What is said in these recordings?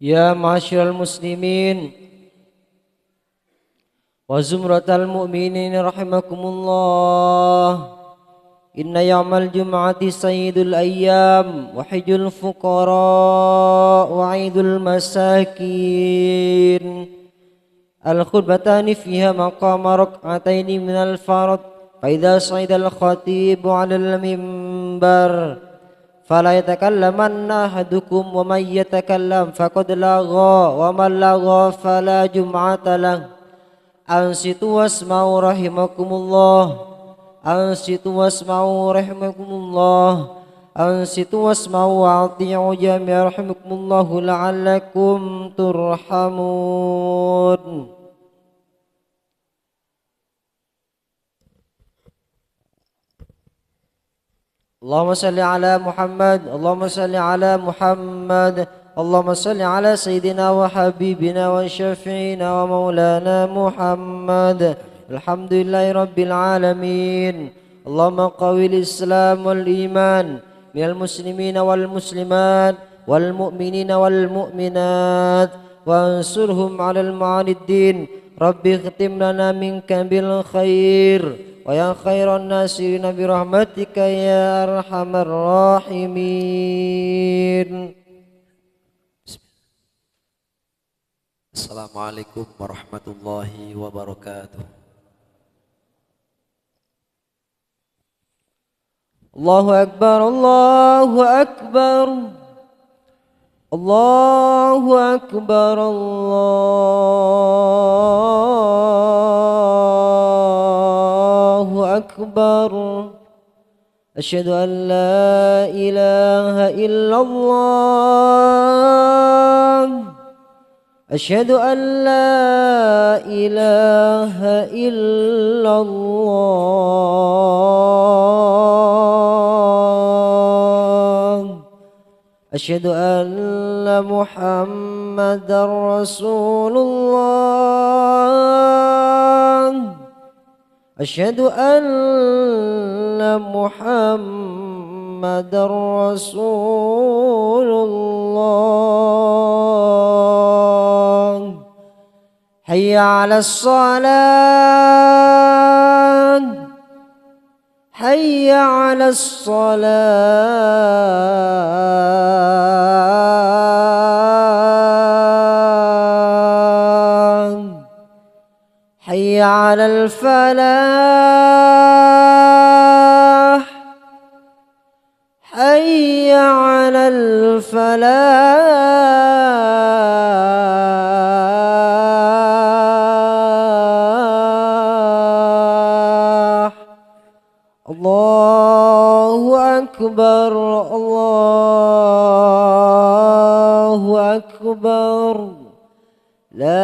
Ya ma'asyiral muslimin wa zumratal mu'minin rahimakumullah. Inna yawmal jum'ati sayyidul ayyam wa hijjul fuqara wa aidul masakin. Al-khutbatani fiha maqama rak'ataini minal farad. Fa idza sa'ida al-khatibu 'alal mimbar fala yatakallamanna ahadukum wa man yatakallam faqad lagha wa man lagha fala jum'ata lahu. Ansitu wasma'u rahimakumullah. Ansitu wasma'u rahimakumullah. Ansitu wasma'u wa ati'u jami'a rahimakumullahu la'allakum turhamun. Allahumma salli ala Muhammad. Allahumma salli ala Muhammad. Allahumma salli ala Sayyidina wa Habibina wa Syafi'ina wa Maulana Muhammad. Alhamdulillahi Rabbil Alamin. Allahumma qawil Islam wal iman minal muslimina wal muslimat wal mu'minina wal mu'minat wa ansurhum alal ma'aniddin. Rabbi khtim lana minka bil khair wa ya khairan nasirina birahmatika ya arhamar rahimin. Assalamualaikum warahmatullahi wabarakatuh. Allahu akbar, Allahu akbar, Allahu akbar, Allahu akbar. Asyhadu an la ilaha illallah. Asyhadu an la ilaha illallah. Asyhadu anna Muhammadar Rasulullah. Asyhadu anna Muhammadar Rasulullah. Hayya 'alas salat. Hayya 'alas salat. Hayya 'alal falah. Hayya 'alal falah. Allahu akbar, Allahu akbar. La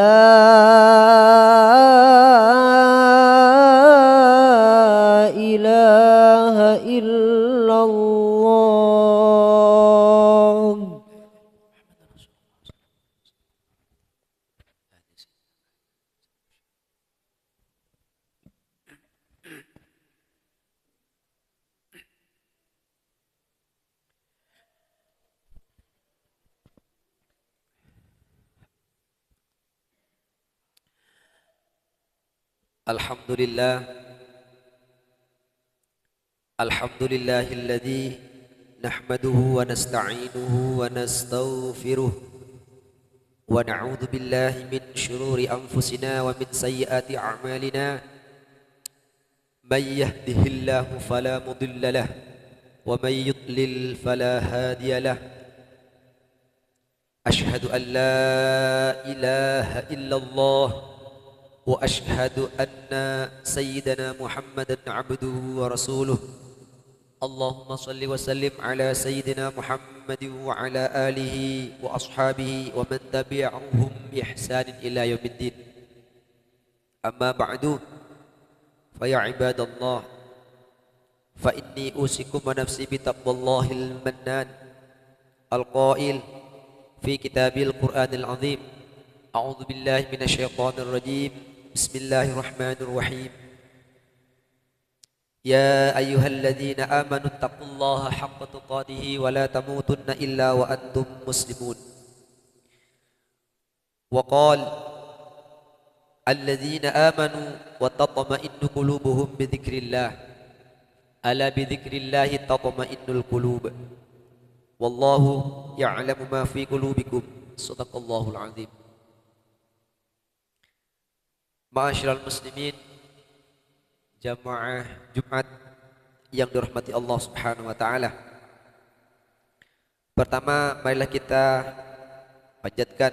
ilaha illallah. Alhamdulillah. Alhamdulillahilladzi nahmaduhu wa nasta'inuhu wa nastaghfiruh wa na'udzu billahi min shururi anfusina wa min sayyiati a'malina. May yahdihillahu fala mudilla lahu wa may yudlil fala hadiya lahu. Ashhadu an la ilaha illallah wa ashhadu anna sayyidana Muhammadan abduhu wa rasuluh. Allahumma salli wa sallim ala sayyidina Muhammadin wa ala alihi wa ashabihi wa man tabi'ahum bi ihsanin ila yaumiddin. Amma ba'du, fa ya ibadallah, fa inni usikum wa nafsi bi taqwallahil mannan al-qail fi kitabil Qur'anil azim. A'udzu billahi minasyaitonir rajim. Bismillahirrahmanirrahim. Ya ayyuhalladzina amanu taqullaha haqqa tuqatih wa la tamutunna illa wa antum muslimun. وقال الذين آمنوا وتطمئن قلوبهم بذكر الله ألا بذكر الله تطمئن القلوب والله يعلم ما في قلوبكم صدق الله العظيم. Ma'asyiral muslimin, jamaah Jumat yang dirahmati Allah Subhanahu wa taala. Pertama, marilah kita panjatkan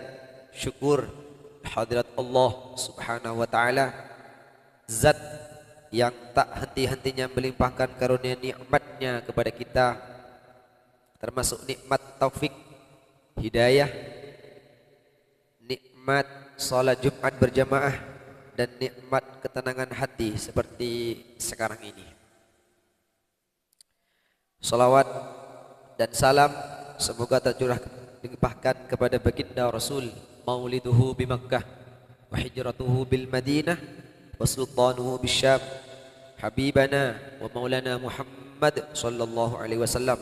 syukur hadirat Allah Subhanahu wa taala, zat yang tak henti-hentinya melimpahkan karunia nikmatnya kepada kita, termasuk nikmat taufik hidayah, nikmat salat Jumat berjamaah, dan nikmat ketenangan hati seperti sekarang ini. Salawat dan salam semoga tercurah dilimpahkan kepada baginda Rasul, mauliduhu bi Makkah wa hijratuhu bil Madinah wa sultanuhu bis Syam, habibana wa maulana Muhammad sallallahu alaihi wasallam,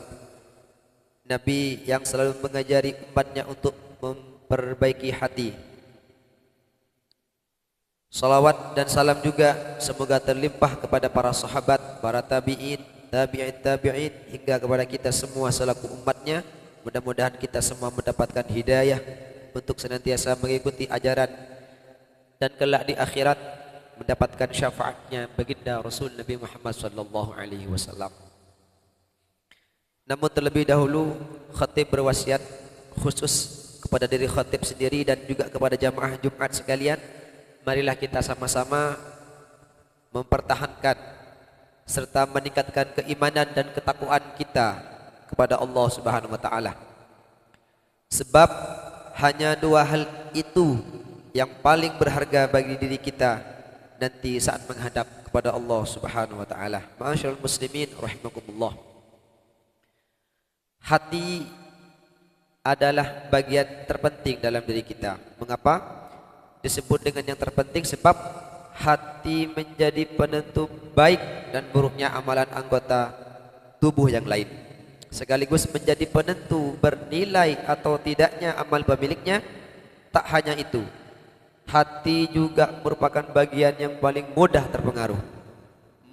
nabi yang selalu mengajari umatnya untuk memperbaiki hati. Salawat dan salam juga semoga terlimpah kepada para sahabat, para tabi'in, tabi'in hingga kepada kita semua selaku umatnya. Mudah-mudahan kita semua mendapatkan hidayah untuk senantiasa mengikuti ajaran dan kelak di akhirat mendapatkan syafaatnya baginda Rasul Nabi Muhammad sallallahu alaihi wasallam. Namun terlebih dahulu khatib berwasiat khusus kepada diri khatib sendiri dan juga kepada jamaah Jumat sekalian. Marilah kita sama-sama mempertahankan serta meningkatkan keimanan dan ketakwaan kita kepada Allah Subhanahu wa taala. Sebab hanya dua hal itu yang paling berharga bagi diri kita nanti saat menghadap kepada Allah Subhanahu wa taala. Ma'asyiral muslimin rahimakumullah. Hati adalah bagian terpenting dalam diri kita. Mengapa disebut dengan yang terpenting? Sebab hati menjadi penentu baik dan buruknya amalan anggota tubuh yang lain, sekaligus menjadi penentu bernilai atau tidaknya amal pemiliknya. Tak hanya itu, hati juga merupakan bagian yang paling mudah terpengaruh,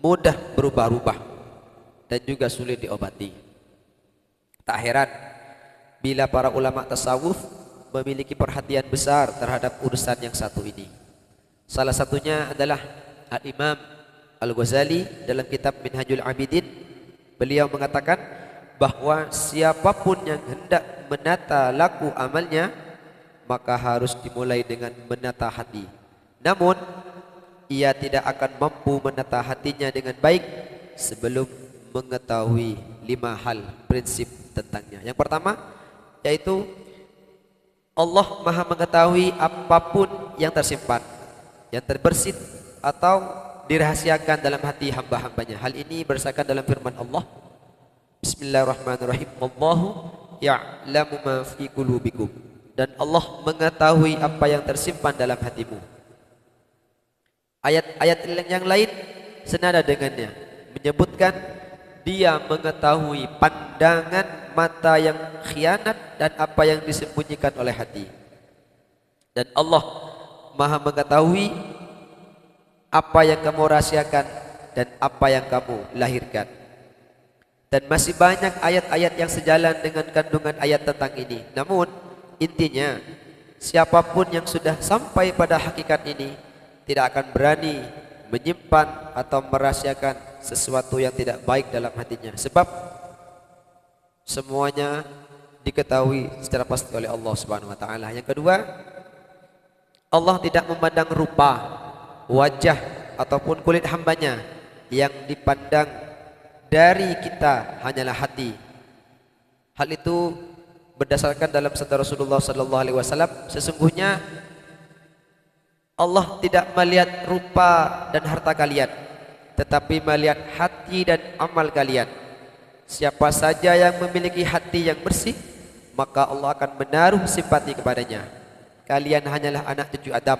mudah berubah-ubah, dan juga sulit diobati. Tak heran bila para ulama tasawuf memiliki perhatian besar terhadap urusan yang satu ini. Salah satunya adalah Al-Imam Al-Ghazali dalam kitab Minhajul Abidin. Beliau mengatakan bahwa siapapun yang hendak menata laku amalnya maka harus dimulai dengan menata hati. Namun ia tidak akan mampu menata hatinya dengan baik sebelum mengetahui 5 hal prinsip tentangnya. Yang pertama yaitu Allah Maha mengetahui apapun yang tersimpan, yang terbersit atau dirahasiakan dalam hati hamba-hambanya. Hal ini berdasarkan dalam firman Allah, Bismillahirrahmanirrahim, Allahu ya'lamu ma fi qulubikum, dan Allah mengetahui apa yang tersimpan dalam hatimu. Ayat-ayat yang lain senada dengannya menyebutkan Dia mengetahui pandangan mata yang khianat dan apa yang disembunyikan oleh hati. Dan Allah Maha mengetahui apa yang kamu rahasiakan dan apa yang kamu lahirkan. Dan masih banyak ayat-ayat yang sejalan dengan kandungan ayat tentang ini. Namun intinya, siapapun yang sudah sampai pada hakikat ini tidak akan berani menyimpan atau merahasiakan sesuatu yang tidak baik dalam hatinya, sebab semuanya diketahui secara pasti oleh Allah Subhanahu wa taala. Yang kedua, Allah tidak memandang rupa, wajah ataupun kulit hambanya. Yang dipandang dari kita hanyalah hati. Hal itu berdasarkan dalam sabda Rasulullah sallallahu alaihi wasallam, sesungguhnya Allah tidak melihat rupa dan harta kalian, tetapi melihat hati dan amal kalian. Siapa saja yang memiliki hati yang bersih, maka Allah akan menaruh simpati kepadanya. Kalian hanyalah anak cucu Adam.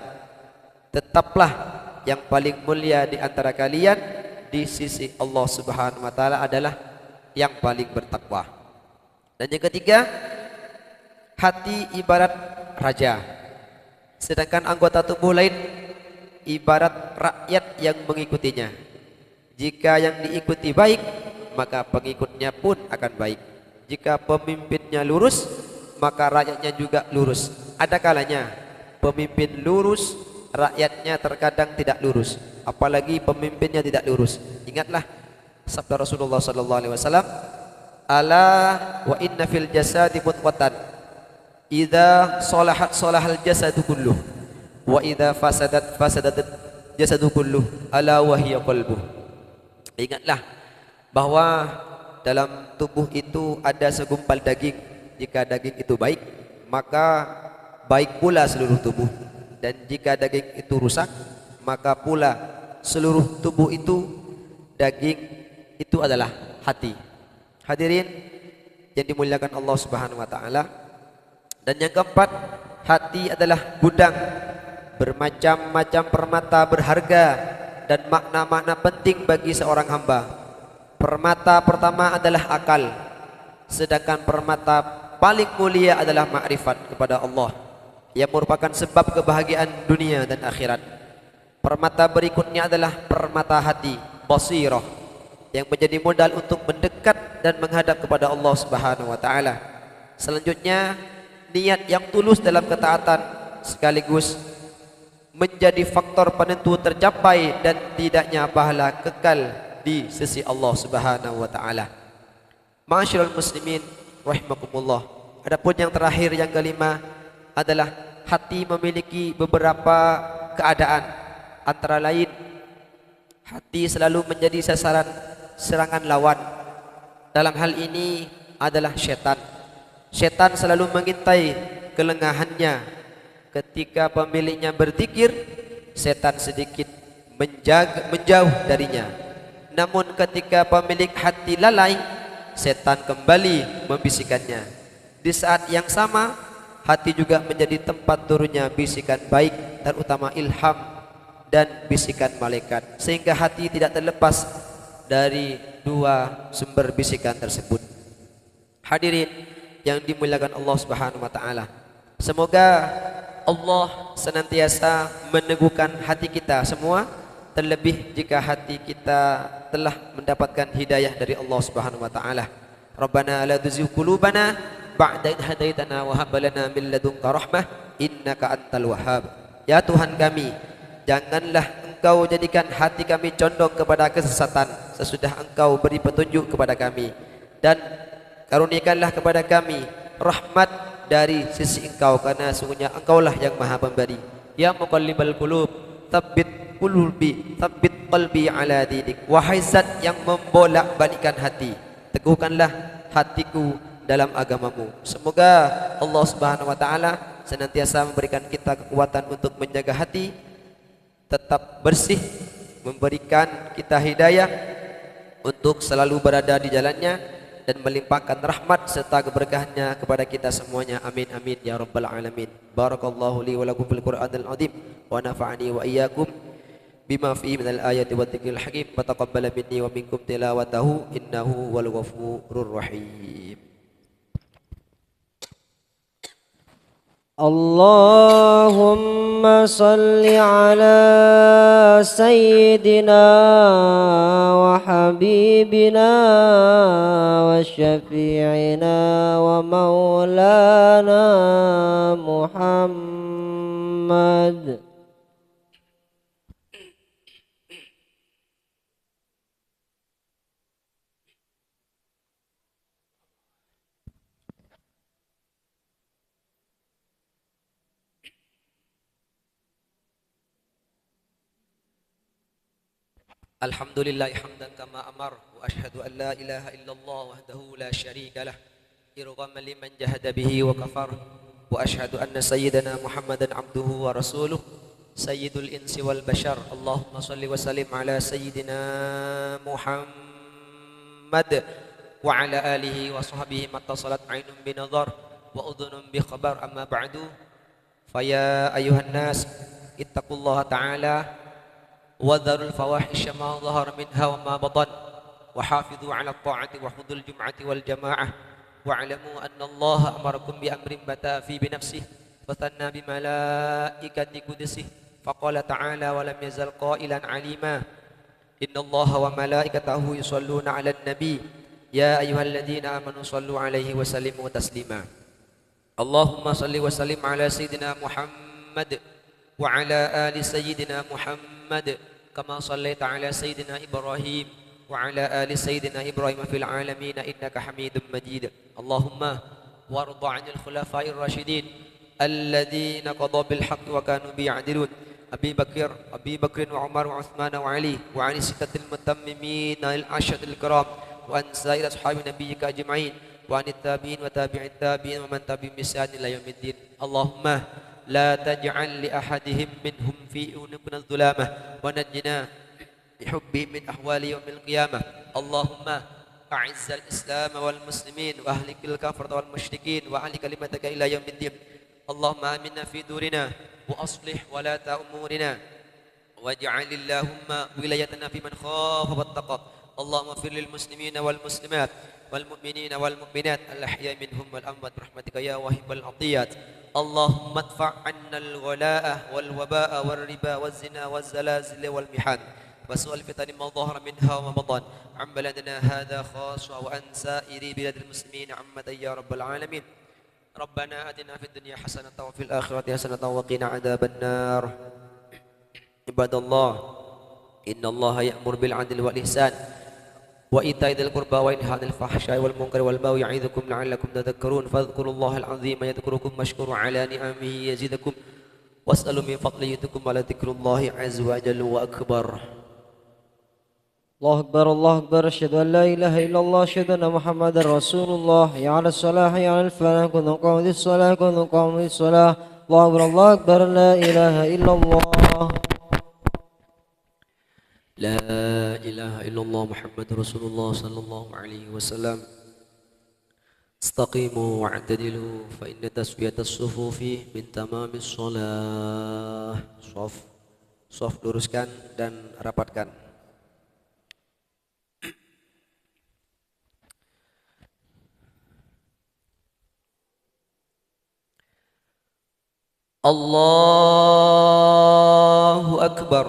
Tetaplah yang paling mulia di antara kalian di sisi Allah Subhanahu wa taala adalah yang paling bertakwa. Dan yang ketiga, hati ibarat raja. Sedangkan anggota tubuh lain ibarat rakyat yang mengikutinya. Jika yang diikuti baik, maka pengikutnya pun akan baik. Jika pemimpinnya lurus, maka rakyatnya juga lurus. Ada kalanya pemimpin lurus, rakyatnya terkadang tidak lurus. Apalagi pemimpinnya tidak lurus. Ingatlah sabda Rasulullah SAW, ala wa inna fil jasadi mudghatan idza salahat salahal jasadu kulluh wa idza fasadat jasadu kulluh ala wa hiya qalbuh. Ingatlah bahwa dalam tubuh itu ada segumpal daging. Jika daging itu baik, maka baik pula seluruh tubuh. Dan jika daging itu rusak, maka pula seluruh tubuh itu, daging itu adalah hati. Hadirin yang dimuliakan Allah Subhanahu wa taala. Dan yang keempat, hati adalah gudang bermacam-macam permata berharga dan makna-makna penting bagi seorang hamba. Permata pertama adalah akal, sedangkan permata paling mulia adalah makrifat kepada Allah yang merupakan sebab kebahagiaan dunia dan akhirat. Permata berikutnya adalah permata hati, basirah, yang menjadi modal untuk mendekat dan menghadap kepada Allah Subhanahu wa taala. Selanjutnya, niat yang tulus dalam ketaatan sekaligus menjadi faktor penentu tercapai dan tidaknya pahala kekal di sisi Allah Subhanahu wa taala. Ma'asyiral muslimin rahimakumullah. Adapun yang terakhir, yang kelima adalah hati memiliki beberapa keadaan. Antara lain, hati selalu menjadi sasaran serangan lawan. Dalam hal ini adalah syaitan. Syaitan selalu mengintai kelengahannya. Ketika pemiliknya berzikir, syaitan sedikit menjauh darinya. Namun ketika pemilik hati lalai, syaitan kembali membisikkannya. Di saat yang sama, hati juga menjadi tempat turunnya bisikan baik, terutama ilham dan bisikan malaikat, sehingga hati tidak terlepas dari dua sumber bisikan tersebut. Hadirin yang dimuliakan Allah Subhanahu wa taala, semoga Allah senantiasa meneguhkan hati kita semua, terlebih jika hati kita telah mendapatkan hidayah dari Allah Subhanahu wa taala. Rabbana la tuzigh qulubana ba'da idh hadaitana wa hab lana min ladunka rahmah innaka antal wahhab. Ya Tuhan kami, janganlah Engkau jadikan hati kami condong kepada kesesatan sesudah Engkau beri petunjuk kepada kami, dan karuniakanlah kepada kami rahmat dari sisi Engkau, karena sungguhnya Engkaulah yang Maha Pemberi. Ya muqallibal qulub, tsabbit qalbi ala dinik. Wahai Zat yang membolak-balikkan hati, teguhkanlah hatiku dalam agamamu. Semoga Allah Subhanahu wa taala senantiasa memberikan kita kekuatan untuk menjaga hati tetap bersih, memberikan kita hidayah untuk selalu berada di jalannya, dan melimpahkan rahmat serta keberkahannya kepada kita semuanya. Amin amin ya rabbal alamin. Barakallahu li wa lakum fil Qur'anil azim wa nafa'ani wa iyyakum bima fihi minal ayati wa dzikril hakim wa taqabbala minni wa minkum tilawatahu innahu wal ghafurur rahim. Allahumma salli ala sayyidina wa habibina wa syafi'ina wa maulana Muhammad. Alhamdulillah hamdan kama amar wa ashhadu an la ilaha illallah wahdahu la syarika lah irghaman liman jahada bihi wa kafar wa ashhadu anna sayyidana Muhammadan abduhu wa rasuluh sayyidul insi wal bashar. Allahumma salli wa sallim ala sayyidina Muhammad wa ala alihi wa sahbihi mattasalat ainun binadhar wa udhunun bi khabar. Amma ba'du, faya ayuhan nas ittaqullaha ta'ala وذروا الفواحش ما ظهر منها وما بطن وحافظوا على الطاعة وحضوا الجمعة والجماعة واعلموا أن الله أمركم بأمر بدا في بنفسه وثنى بملائكة قدسه فقال تعالى ولم يزل قائلا عليما إن الله وملائكته يصلون على النبي يا أيها الذين آمنوا صلوا عليه وسلموا تسليما اللهم صل وسلم على سيدنا محمد وعلى آل سيدنا محمد كما صليت على سيدنا إبراهيم وعلى آل سيدنا إبراهيم في العالمين إنك حميد مجيد اللهم وارض عن الخلفاء الراشدين الذين قضوا بالحق وكانوا بيعدلون أبي بكر وعمر وعثمان وعلي وعن الستة المتممين العشرة الكرام وعن سائر أصحاب نبيك أجمعين وعن التابعين وتابع التابعين ومن تبعهم بإحسان إلى يوم الدين اللهم لا تجعل لأحدهم منهم في أعنقنا الظلامة ونجنا بحبهم من أحوال يوم القيامة اللهم أعز الإسلام والمسلمين وأهلك الكفرة والمشركين وأهل كلمتك إلى يوم الدين اللهم آمنا في دورنا وأصلح ولاة أمورنا واجعل اللهم ولايتنا في من خاف واتقى اللهم اغفر للمسلمين والمسلمات والمؤمنين والمؤمنات الأحياء منهم والأموات برحمتك يا واهب العطيات اللهم ادفع عنا الغلاء والوباء والربا والزنا والزلازل والمحن وسوء الفتن ما ظهر منها وما بطن عن بلدنا هذا خاصة وعن سائر بلاد المسلمين عامة يا رب العالمين ربنا آتنا في الدنيا حسنة وفي الآخرة حسنة وقنا عذاب النار عباد الله إن الله يأمر بالعدل والإحسان وإيتاء ذي القربى وينهى عن الفحشاء والمنكر والبغي يعظكم لعلكم تذكرون فاذكروا الله العظيم يذكركم واشكروا على نعمه يزدكم واسألوا من فضله يؤتكم ولذكر الله عز وجل وأكبر الله أكبر الله أكبر أشهد أن لا إله إلا الله أشهد أن محمدا رسول الله حي على الصلاة حي على الفلاح كن قامت الصلاة كن قامت الصلاة الله أكبر لا إله إلا الله لا إله إلا الله محمد رسول الله صلى الله عليه وسلم استقيموا واعتدلوا فإن تسوية الصفوف من تمام الصلاة صف luruskan dan rapatkan Allahu Akbar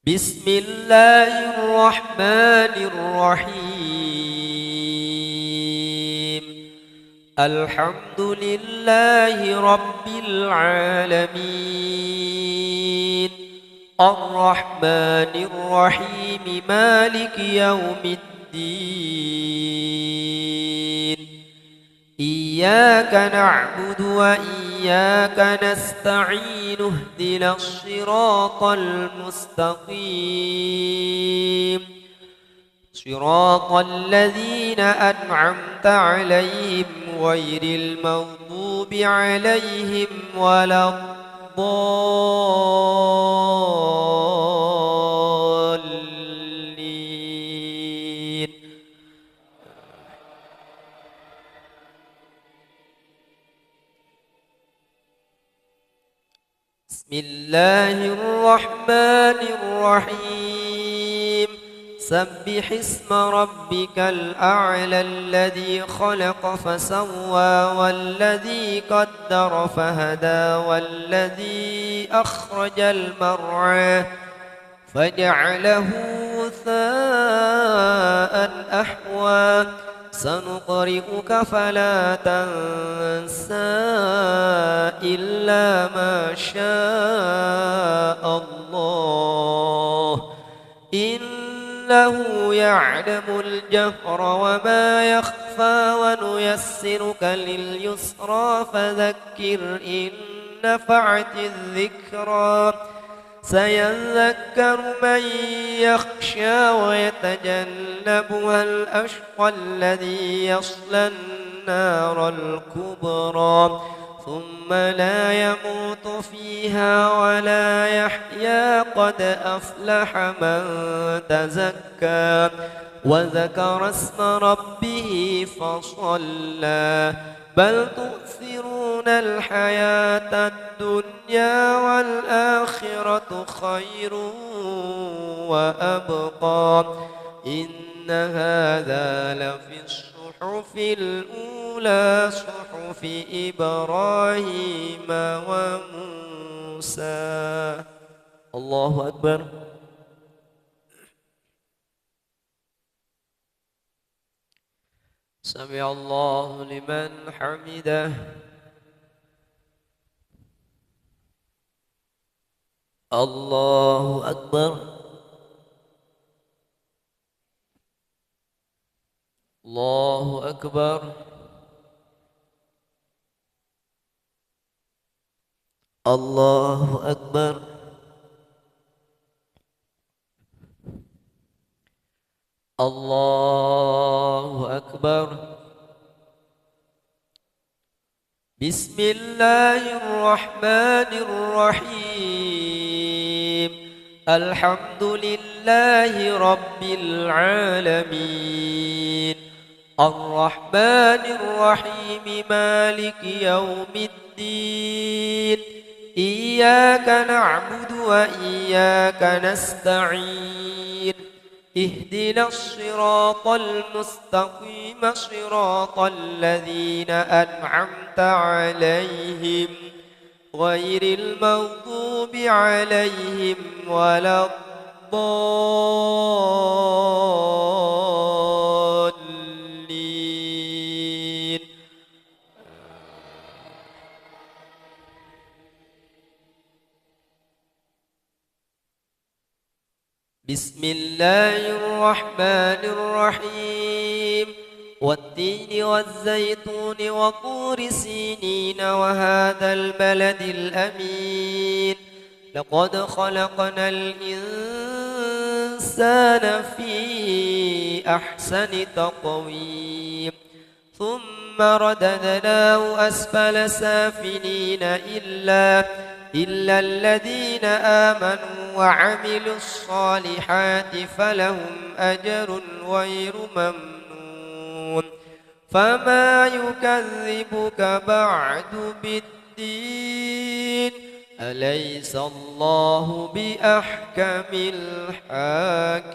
Bismillahirrahmanirrahim Alhamdulillahi Rabbil Alamin Ar-Rahmanir-Rahim Maliki Yawmiddin Iyyaka na'budu wa iyyaka nasta'in ihdinas siratal mustaqim Siratal ladzina an'amta 'alaihim ghairil maghdubi 'alaihim waladdallin Bismillahirrahmanirrahim Sabbih isma rabbikal a'la alladhi khalaqa fasawwa walladhi qaddara fahada walladhi akhrajal mar'a faja'alahu ghutha'an ahwa sanuqri'uka fala tansa illa ma syaa Allah إنه يعلم الجهر وما يخفى ونيسرك لليسرى فذكر إن نفعت الذكرى سيذكر من يخشى ويتجنبها الأشقى الذي يصلى النار الكبرى ثم لا يموت فيها ولا يحيا قد أفلح من تزكى وذكر اسم ربه فصلى بل تؤثرون الحياة الدنيا والآخرة خير وأبقى إن هذا لفي الصحف الأولى صحف إبراهيم وموسى. الله أكبر. سمع الله لمن حمده. الله أكبر. الله أكبر. الله أكبر. الله أكبر. بسم الله الرحمن الرحيم. الحمد لله رب العالمين الرحمن الرحيم مالك يوم الدين إياك نعبد وإياك نستعين اهدنا الصراط المستقيم صراط الذين أنعمت عليهم غير المغضوب عليهم ولا الضالين. بسم الله الرحمن الرحيم. والتين والزيتون وطور سينين وهذا البلد الأمين لقد خلقنا الإنسان في أحسن تقويم ثم رددناه أسفل سافلين إلا الذين آمنوا وعملوا الصالحات فلهم أجر غير ممنون. فما يكذبك بعد بالدين أليس الله بأحكم الحاكمين.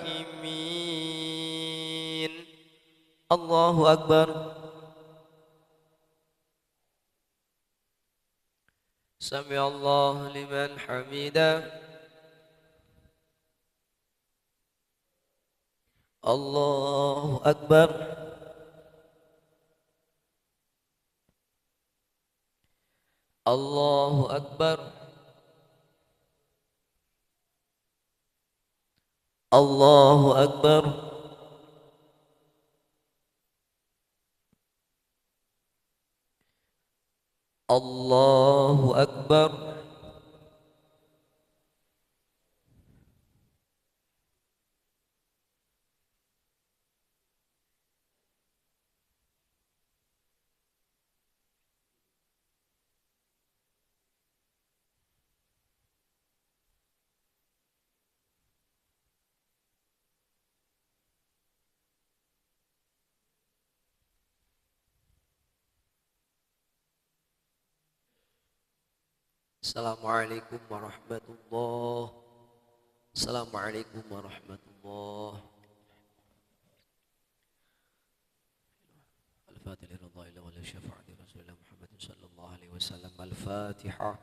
الله أكبر. سمع الله لمن حمده. الله أكبر. الله أكبر. الله أكبر. الله أكبر. Assalamualaikum warahmatullahi. Assalamualaikum warahmatullahi. Al-Fatihah lillahi wa li syafa'ati Rasulillah Muhammadin sallallahu alaihi wasallam. Al-Fatihah.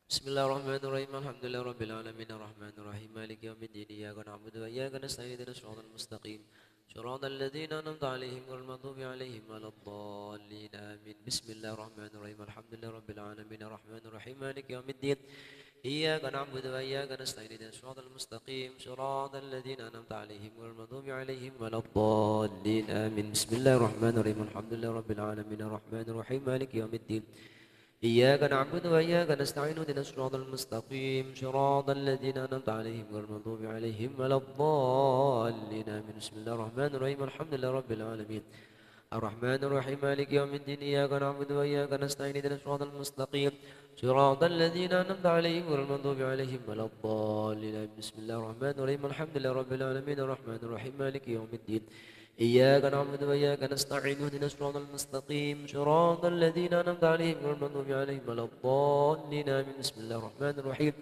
Bismillahirrahmanirrahim. Alhamdulillahi rabbil alamin arrahmanir rahim maliki yaumiddin iyyaka na'budu wa iyyaka nasta'in ihdinas siratal mustaqim صراط الذين أنعمت عليهم غير المغضوب عليهم ولا الضالين آمين. بسم الله الرحمن الرحيم الحمد لله رب العالمين الرحمن الرحيم مالك يوم الدين إياك نعبد وإياك نستعين اهدنا الصراط المستقيم صراط الذين أنعمت عليهم غير المغضوب عليهم ولا الضالين آمين. بسم الله الرحمن الرحيم الحمد لله رب العالمين الرحمن الرحيم مالك يوم الدين إياك نعبد وإياك نستعين اهدنا الصراط المستقيم صراط الذين أنعمت عليهم غير المغضوب عليهم ولا الضالين آمين. بسم الله الرحمن الرحيم الحمد لله رب العالمين الرحمن الرحيم مالك يوم الدين إياك نعبد وإياك نستعين اهدنا الصراط المستقيم صراط الذين أنعمت عليهم غير المغضوب عليهم ولا الضالين آمين. بسم الله الرحمن الرحيم الحمد لله رب العالمين الرحمن الرحيم مالك يوم الدين إياك نعبد وإياك نستعين اهدنا الصراط المستقيم صراط الذين أنعمت عليهم غير المغضوب عليهم ولا الضالين آمين. بسم الله الرحمن الرحيم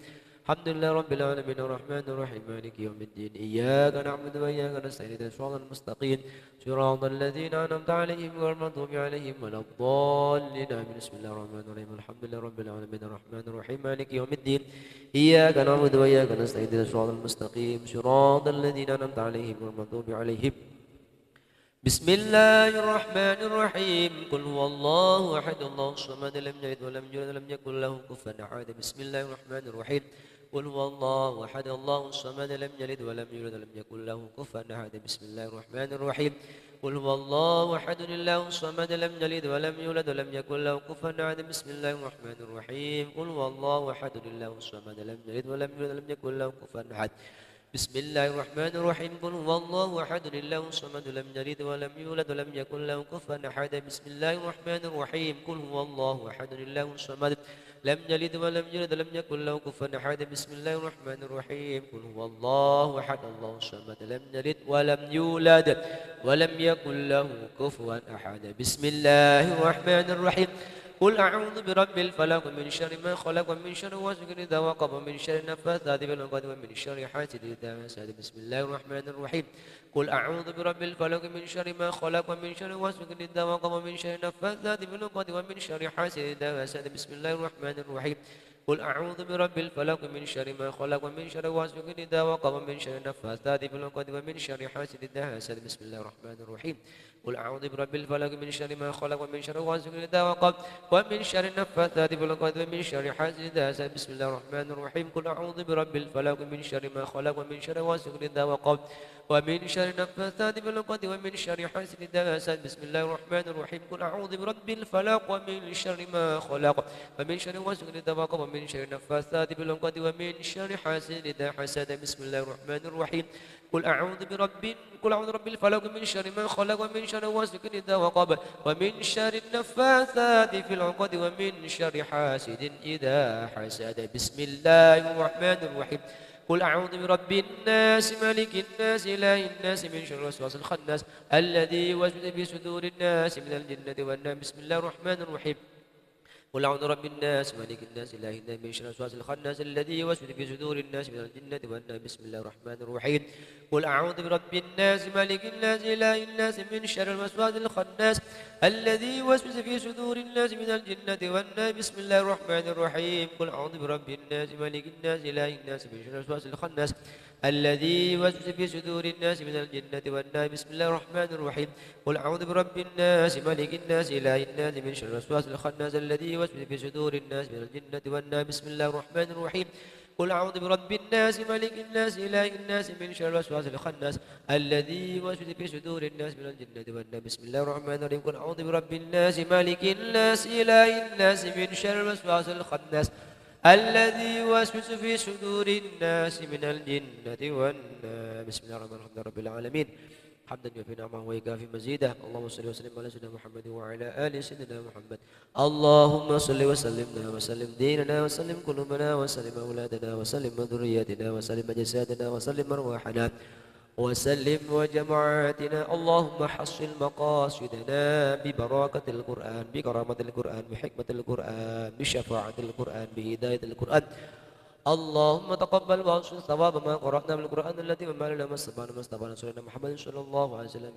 الحمد لله رب العالمين الرحمن الرحيم مالك يوم الدين إياك نعبد وإياك نستعين اهدنا الصراط المستقيم صراط الذين أنعمت عليهم غير المغضوب عليهم ولا الضالين آمين بسم الله الرحمن الرحيم الحمد لله رب العالمين الرحمن الرحيم مالك يوم الدين إياك نعبد وإياك نستعين اهدنا الصراط المستقيم صراط الذين أنعمت عليهم غير المغضوب عليهم بسم الله الرحمن الرحيم قل هو الله أحد الله الصمد لم يلد ولم يولد ولم يكن له كفوا أحد بسم الله الرحمن الرحيم قل هو الله أحد الله الصمد لم يلد ولم يولد ولم يكن له كفوا أحد بسم الله الرحمن الرحيم قل هو الله أحد الله الصمد لم يلد ولم يولد ولم يكن له كفوا أحد بسم الله الرحمن الرحيم قل هو الله أحد الله الصمد لم يلد ولم يولد ولم يكن له كفوا أحد بسم الله الرحمن الرحيم قل هو الله أحد الله الصمد لم يلد ولم يولد ولم يكن له كفوا أحد بسم الله الرحمن الرحيم قل هو الله أحد الله الصمد لم يلد ولم يولد ولم يكن له كفوا أحد بسم الله الرحمن الرحيم قل هو الله أحد الله الصمد لم يلد ولم يولد ولم يكن له كفوا أحد بسم الله الرحمن الرحيم قل أعوذ برب الفلق من شر ما خلق ومن شر غاسق إذا وقب ومن شر النفاثات في العقد ومن شر حاسد إذا حسد بسم الله الرحمن الرحيم قل أعوذ برب الفلق من شر ما خلق ومن شر غاسق إذا وقب ومن شر النفاثات في العقد ومن شر حاسد إذا حسد بسم الله الرحمن الرحيم قل أعوذ برب الفلق من شر ما خلق ومن شر غاسق إذا وقب ومن شر النفاثات في العقد ومن شر حاسد إذا حسد بسم الله الرحمن الرحيم قل أعوذ برب الفلق من شر ما خلق ومن شر غاسق إذا وقب ومن شر النفاثات في العقد ومن شر حاسد إذا حسد بسم الله الرحمن الرحيم قل أعوذ برب الفلق من شر ما خلق ومن شر غاسق إذا وقب ومن شر النفاثات في العقد ومن شر حاسد إذا حسد بسم الله الرحمن الرحيم قل أعوذ برب الفلق ومن شر ما خلق ومن شر غاسق إذا وقب ومن شر النفاثات في العقد ومن شر حاسد إذا حسد بسم الله الرحمن الرحيم قل أعوذ برب الفلق من شر ما خلق ومن شر غاسق إذا وقب ومن شر النفاثات في العقد ومن شر حاسد إذا حسد بسم الله الرحمن الرحيم قل أعوذ برب الناس ملك الناس إله الناس من شر الوسواس الخناس الذي يوسوس في صدور الناس من الجنة والناس بسم الله الرحمن الرحيم قل أعوذ برب الناس ملك الناس إله الناس من شر الوسواس الخناس الذي يوسوس في صدور الناس من الجنة والناس بسم الله الرحمن الرحيم قل أعوذ برب الناس ملك الناس إله الناس من شر الوسواس الخناس الذي يوسوس في صدور الناس من الجنة والناس بسم الله الرحمن الرحيم قل أعوذ برب الناس ملك الناس إله الناس من شر الوسواس الخناس الذي يوسوس في صدور الناس من الجنة والناس بسم الله الرحمن الرحيم قل أعوذ برب الناس ملك الناس إله الناس من شر الوسواس الخناس الذي يوسوس في صدور الناس من الجنة والناس بسم الله الرحمن الرحيم قل أعوذ برب الناس ملك الناس إله الناس من شر الوسواس الخناس الذي يوسوس في صدور الناس من الجنة والناس بسم الله الرحمن الرحيم قل أعوذ برب الناس ملك الناس إله الناس من شر الوسواس الخناس الذي يوسوس في صدور الناس من الجنة والناس بسم الله الرحمن الرحيم رب العالمين حمدا يوفي نعمه ويكافي مزيده اللهم صل وسلم على سيدنا محمد وعلى ال سيدنا محمد اللهم صل وسلمنا وسلم ديننا وسلم قلوبنا وسلم اولادنا وسلم ذرياتنا وسلم اجسادنا وسلم ارواحنا وسلم وجماعاتنا اللهم حصل مقاصدنا ببركة القرآن بكرامة القرآن بحكمة القرآن بشفاعة القرآن بهداية القرآن اللهم تقبل وانصر ثواب ما قرأنا من القرآن الذي وما لنا ما سيدنا محمد صلى الله عليه وسلم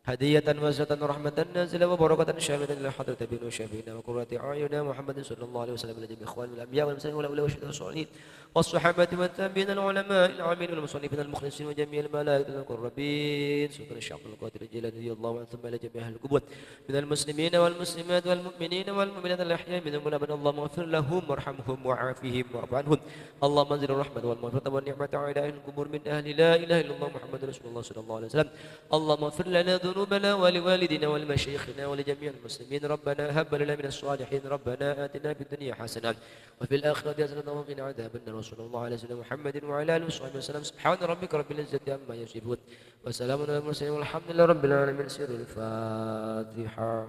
هدية وزة رحمة نازلة وبركة شاملة إلى حضرة بنا وشافينا وقرة أعيننا محمد صلى الله عليه وسلم لجميع إخوان الأنبياء والمرسلين والأولياء والشهداء والصالحين والصحابة والتابعين العلماء العاملين والمصنفين المخلصين وجميع الملائكة المقربين سلطان الشعب القادر الجيلاني رضي الله عنه ثم إلى جميع أهل القبور من المسلمين والمسلمات والمؤمنين والمؤمنات الأحياء منهم والأموات اللهم اغفر لهم وارحمهم وعافهم واعف عنهم اللهم انزل الرحمة والمغفرة والنعمة على أهل القبور من أهل لا إله إلا الله محمد رسول الله صلى الله عليه وسلم اللهم اغفر لنا ذنوبنا ولوالدنا ولمشايخنا ولجميع المسلمين ربنا هب لنا من الصالحين ربنا آتنا في الدنيا حسنة وفي الآخرة حسنة وقنا عذاب النار وصلى الله على سيدنا محمد وعلى آله وصحبه وسلم سبحان ربك رب العزة عما يصفون وسلام على المرسلين والحمد لله رب العالمين سر الفاتحة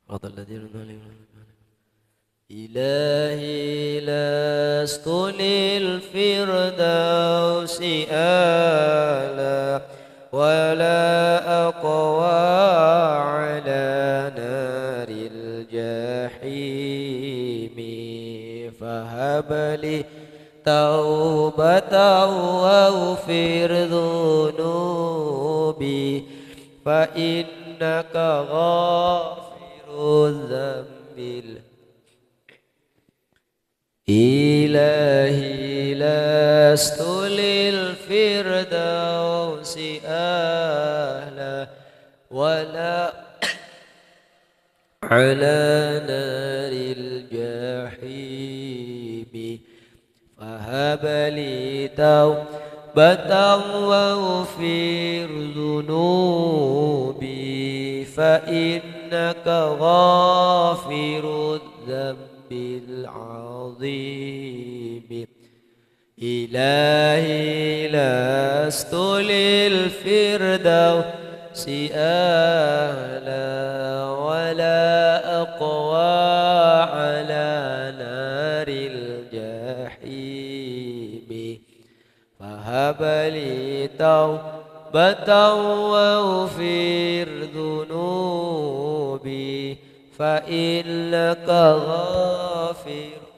صراط الذين إلهي لست للفردوس آلا ولا أقوى على نار لي توبة واغفر ذنوبي فإنك غافر الذنب إلهي لست للفردوس أهلا ولا على نار الجحيم فهب لي توبة واغفر ذنوبي فإنك غافر الذنب العظيم إلهي لست للفردوس أهلا ولا أقوى على نار الجحيم فهب لي توبة واغفر ذنوبي فإنك غافر